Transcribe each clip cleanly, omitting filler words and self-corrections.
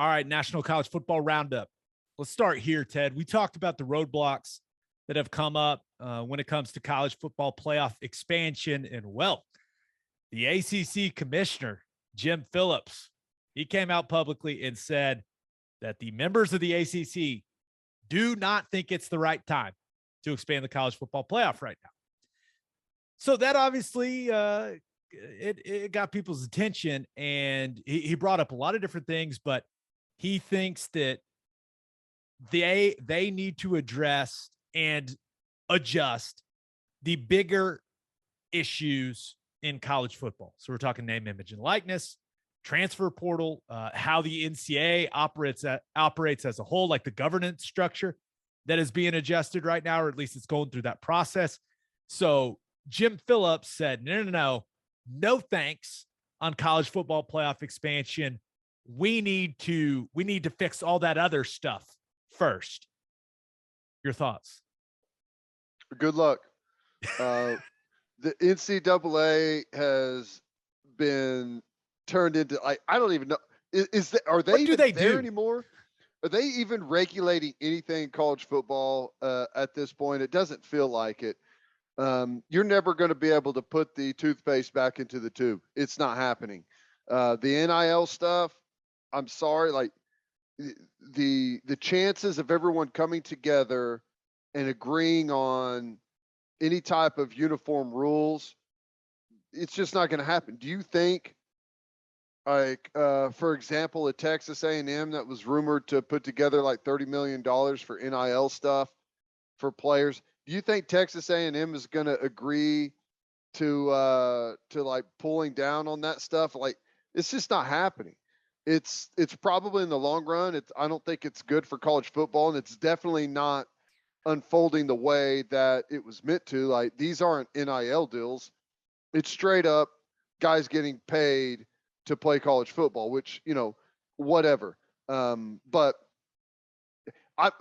All right, National College Football Roundup. Let's start here, Ted. We talked about the roadblocks that have come up when it comes to college football playoff expansion. And, well, the ACC Commissioner, Jim Phillips, he came out publicly and said that the members of the ACC do not think it's the right time to expand the college football playoff right now. So that obviously it got people's attention, and he brought up a lot of different things, but he thinks that they need to address and adjust the bigger issues in college football. So we're talking name, image, and likeness, transfer portal, how the NCAA operates as a whole, like the governance structure that is being adjusted right now, or at least it's going through that process. So Jim Phillips said, no thanks on college football playoff expansion. We need to fix all that other stuff first. Your thoughts? Good luck. The NCAA has been turned into, I don't even know. Are they even there anymore? Are they even regulating anything in college football at this point? It doesn't feel like it. You're never going to be able to put the toothpaste back into the tube. It's not happening. The NIL stuff, I'm sorry, like the chances of everyone coming together and agreeing on any type of uniform rules, it's just not going to happen. Do you think, like, for example, a Texas A&M that was rumored to put together like $30 million for NIL stuff for players, do you think Texas A&M is going to agree to like pulling down on that stuff? Like, it's just not happening. It's probably in the long run. I don't think it's good for college football, and it's definitely not unfolding the way that it was meant to. Like, these aren't NIL deals. It's straight up guys getting paid to play college football, which, whatever. But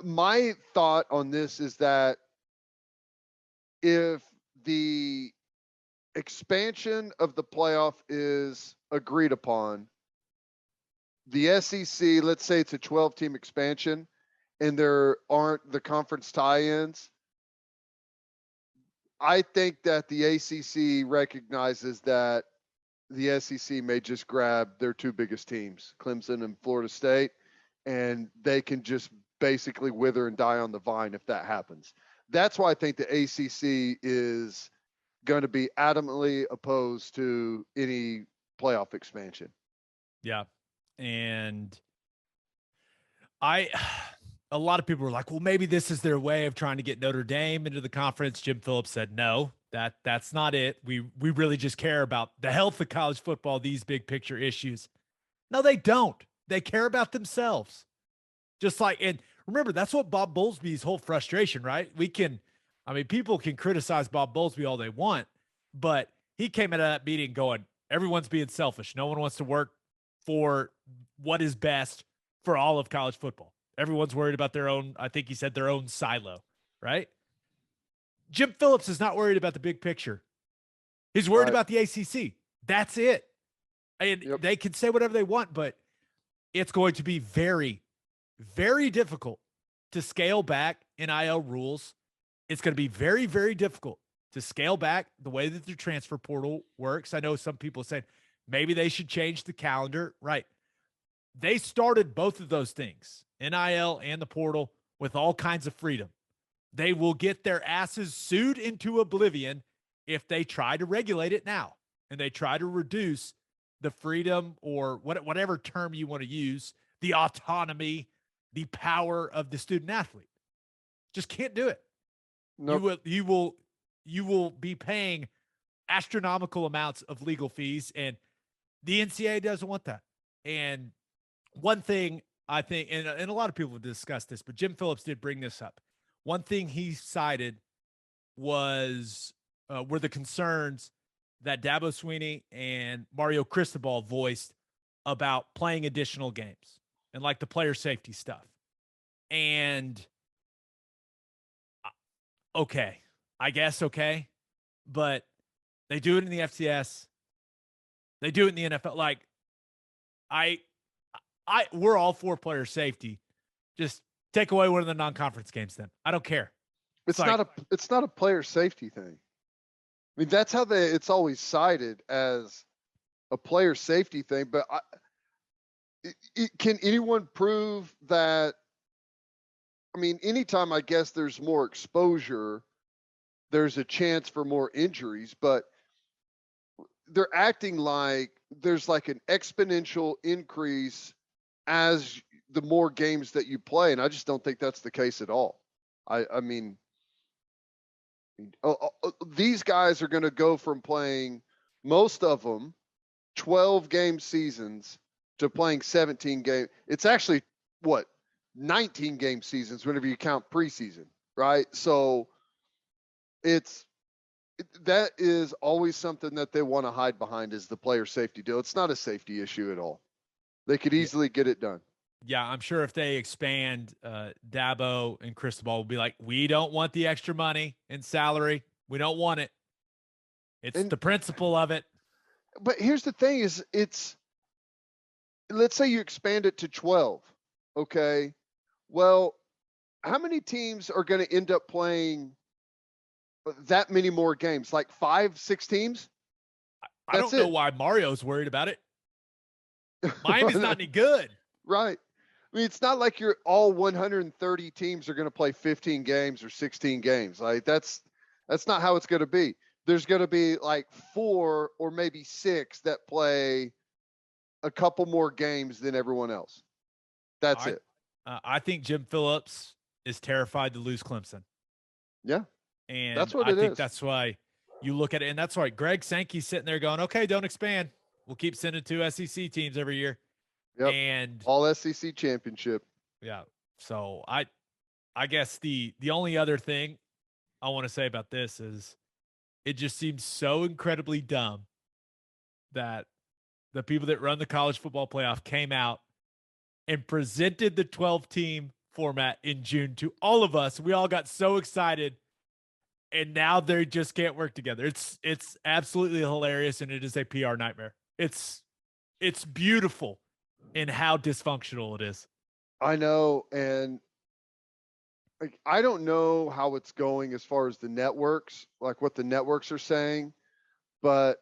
my thought on this is that if the expansion of the playoff is agreed upon, the SEC, let's say it's a 12-team expansion, and there aren't the conference tie-ins, I think that the ACC recognizes that the SEC may just grab their two biggest teams, Clemson and Florida State, and they can just basically wither and die on the vine if that happens. That's why I think the ACC is going to be adamantly opposed to any playoff expansion. Yeah. And a lot of people were like, well, maybe this is their way of trying to get Notre Dame into the conference. Jim Phillips said, no, that's not it. We really just care about the health of college football, these big picture issues. No, they don't. They care about themselves. Just like, and remember, that's what Bob Bowlesby's whole frustration, right? People can criticize Bob Bowlesby all they want, but he came out of that meeting going, everyone's being selfish. No one wants to work for what is best for all of college football. Everyone's worried about their own, I think he said their own silo, right? Jim Phillips is not worried about the big picture. He's worried about the ACC. That's it. And They can say whatever they want, but it's going to be very, very difficult to scale back NIL rules. It's going to be very, very difficult to scale back the way that the transfer portal works. I know some people said maybe they should change the calendar. Right. They started both of those things, NIL and the portal, with all kinds of freedom. They will get their asses sued into oblivion if they try to regulate it now and they try to reduce the freedom, or whatever term you want to use, the autonomy, the power of the student athlete. Just can't do it. Nope. You will be paying astronomical amounts of legal fees, and the NCAA doesn't want that. And one thing I think, and a lot of people have discussed this, but Jim Phillips did bring this up. One thing he cited were the concerns that Dabo Swinney and Mario Cristobal voiced about playing additional games and like the player safety stuff. And okay, but they do it in the FCS. They do it in the NFL. Like, we're all for player safety. Just take away one of the non-conference games then. I don't care. It's not a player safety thing. I mean, that's how it's always cited as a player safety thing. But can anyone prove that? I mean, anytime I guess there's more exposure, there's a chance for more injuries. But they're acting like there's like an exponential increase as the more games that you play, and I just don't think that's the case at all. I mean, these guys are going to go from playing, most of them, 12-game seasons to playing 17 game. It's actually 19-game seasons whenever you count preseason, right? So that is always something that they want to hide behind, is the player safety deal. It's not a safety issue at all. They could easily get it done. Yeah, I'm sure if they expand, Dabo and Cristobal will be like, we don't want the extra money in salary. We don't want it. It's the principle of it. But here's the thing is let's say you expand it to 12. Okay. Well, how many teams are going to end up playing that many more games? Like 5, 6 teams? I don't know why Mario's worried about it. Miami's not any good. Right. I mean, it's not like you're all 130 teams are going to play 15 games or 16 games. Like that's not how it's going to be. There's going to be like 4 or maybe 6 that play a couple more games than everyone else. That's it. I think Jim Phillips is terrified to lose Clemson. Yeah. And that's what I think that's why you look at it. And that's why Greg Sankey's sitting there going, okay, don't expand. We'll keep sending 2 SEC teams every year. Yep. And all SEC championship. Yeah. So I guess the only other thing I want to say about this is it just seems so incredibly dumb that the people that run the college football playoff came out and presented the 12-team format in June to all of us. We all got so excited, and now they just can't work together. It's absolutely hilarious, and it is a PR nightmare. It's beautiful in how dysfunctional it is. I know, and like I don't know how it's going as far as the networks, like what the networks are saying, but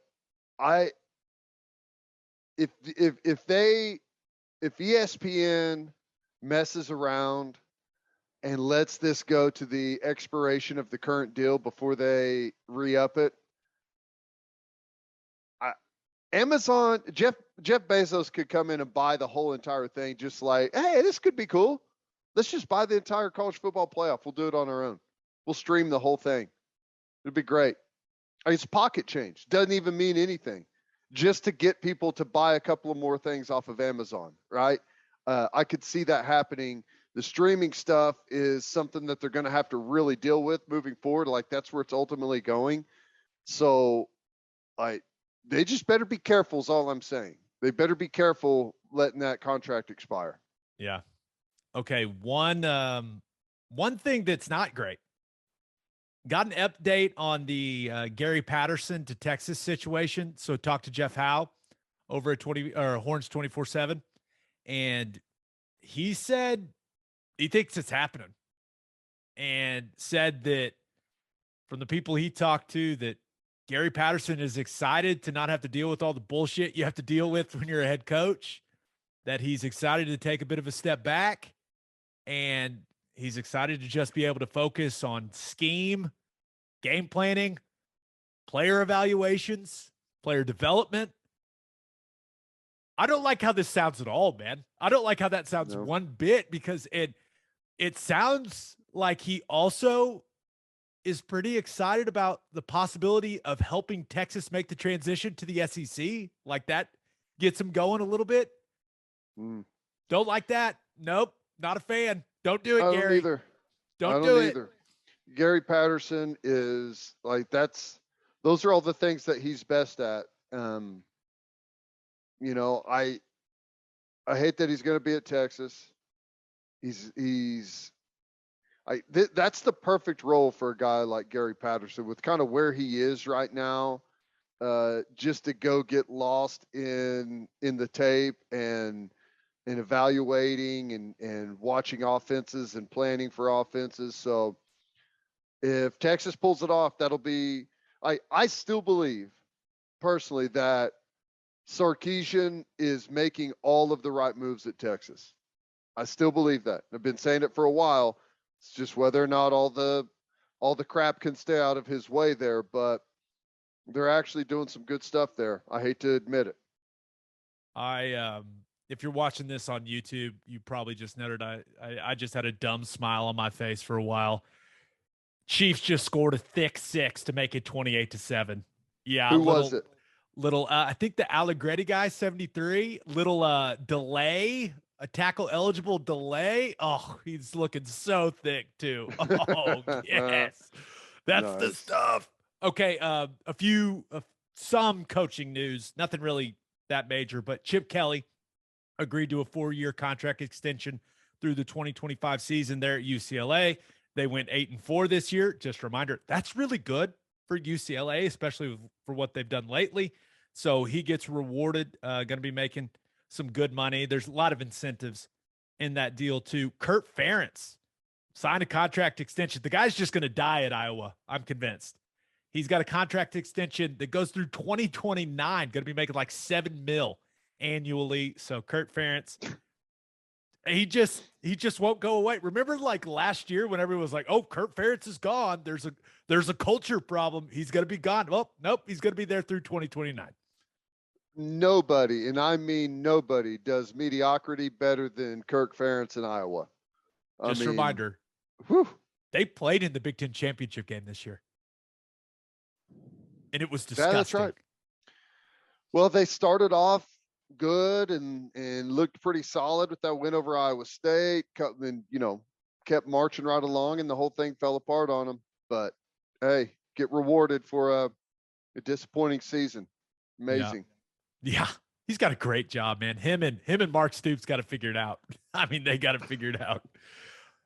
if ESPN messes around and lets this go to the expiration of the current deal before they re-up it, Amazon, Jeff Bezos could come in and buy the whole entire thing, just like, hey, this could be cool. Let's just buy the entire college football playoff. We'll do it on our own. We'll stream the whole thing. It'd be great. It's pocket change. Doesn't even mean anything. Just to get people to buy a couple of more things off of Amazon, right? I could see that happening. The streaming stuff is something that they're going to have to really deal with moving forward. Like that's where it's ultimately going. So, they just better be careful is all I'm saying. They better be careful letting that contract expire. Yeah. Okay. One thing that's not great. Got an update on the Gary Patterson to Texas situation. So talked to Jeff Howe over at Horns 24/7. And he said he thinks it's happening. And said that from the people he talked to that Gary Patterson is excited to not have to deal with all the bullshit you have to deal with when you're a head coach, that he's excited to take a bit of a step back, and he's excited to just be able to focus on scheme, game planning, player evaluations, player development. I don't like how this sounds at all, man. I don't like how that sounds one bit, because it sounds like he also is pretty excited about the possibility of helping Texas make the transition to the SEC. Like that gets him going a little bit. Don't like that. Nope. Not a fan. Don't do it, Gary. Either. Don't do it. Gary Patterson is like, those are all the things that he's best at. I hate that he's going to be at Texas. That's the perfect role for a guy like Gary Patterson with kind of where he is right now, just to go get lost in the tape and and evaluating and watching offenses and planning for offenses. So if Texas pulls it off, that'll be, I still believe personally that Sarkisian is making all of the right moves at Texas. I still believe that. I've been saying it for a while. It's just whether or not all the crap can stay out of his way there, but they're actually doing some good stuff there. I hate to admit it. If you're watching this on YouTube, you probably just noted I just had a dumb smile on my face for a while. Chiefs just scored a thick 6 to make it 28-7. Yeah. Who was it? I think the Allegretti guy, 73, delay, a tackle eligible delay. Oh, he's looking so thick too. Oh, yes. That's nice. The stuff. Okay. Some coaching news, nothing really that major, but Chip Kelly agreed to a 4-year contract extension through the 2025 season there at UCLA. They went 8-4 this year. Just a reminder, that's really good for UCLA, especially for what they've done lately. So he gets rewarded, going to be making some good money. There's a lot of incentives in that deal too. Kirk Ferentz signed a contract extension. The guy's just going to die at Iowa, I'm convinced. He's got a contract extension that goes through 2029, going to be making like $7 million annually. So Kirk Ferentz, he just won't go away. Remember like last year when everyone was like, oh, Kirk Ferentz is gone. There's a culture problem. He's going to be gone. Well, nope. He's going to be there through 2029. Nobody, and I mean nobody, does mediocrity better than Kirk Ferentz in Iowa. Just a reminder, they played in the Big Ten championship game this year. And it was disgusting. Yeah, that's right. Well, they started off good and looked pretty solid with that win over Iowa State. Then, kept marching right along, and the whole thing fell apart on them. But hey, get rewarded for a disappointing season. Amazing. Yeah. He's got a great job, man. Him and Mark Stoops got to figure it out. I mean, they got to figure it out.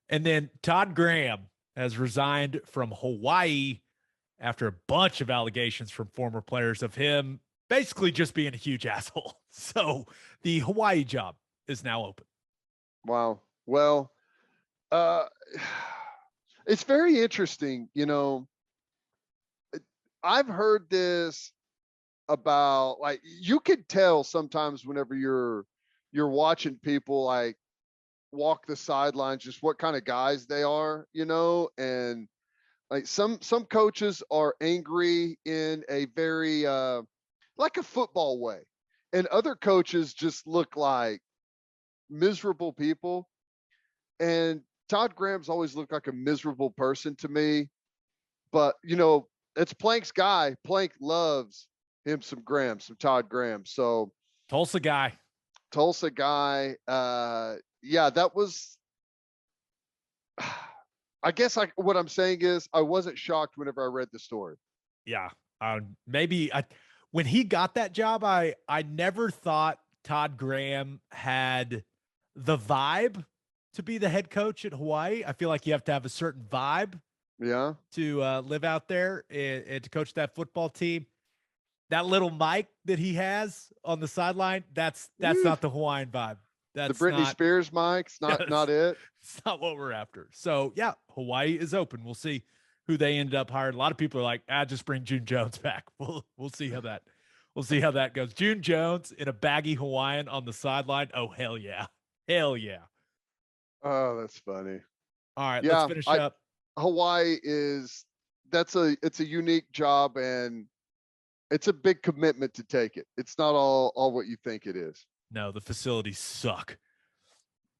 And then Todd Graham has resigned from Hawaii after a bunch of allegations from former players of him basically just being a huge asshole. So the Hawaii job is now open. Wow. Well, it's very interesting. I've heard this about, like, you could tell sometimes whenever you're watching people like walk the sidelines, just what kind of guys they are, and like some coaches are angry in a very like a football way, and other coaches just look like miserable people. And Todd Graham's always looked like a miserable person to me, but it's Plank's guy. Plank loves him some Todd Graham. So Tulsa guy. Yeah, that was, I guess what I'm saying is I wasn't shocked whenever I read the story. Yeah. When he got that job, I never thought Todd Graham had the vibe to be the head coach at Hawaii. I feel like you have to have a certain vibe to live out there and to coach that football team. That little mic that he has on the sideline, that's not the Hawaiian vibe. That's the Britney Spears mic's not it. It's not what we're after. So yeah, Hawaii is open. We'll see who they ended up hiring. A lot of people are like, just bring June Jones back. We'll see how that goes. June Jones in a baggy Hawaiian on the sideline. Oh, hell yeah. Hell yeah. Oh, that's funny. All right, let's finish up. Hawaii it's a unique job, and it's a big commitment to take it. It's not all what you think it is. No, the facilities suck.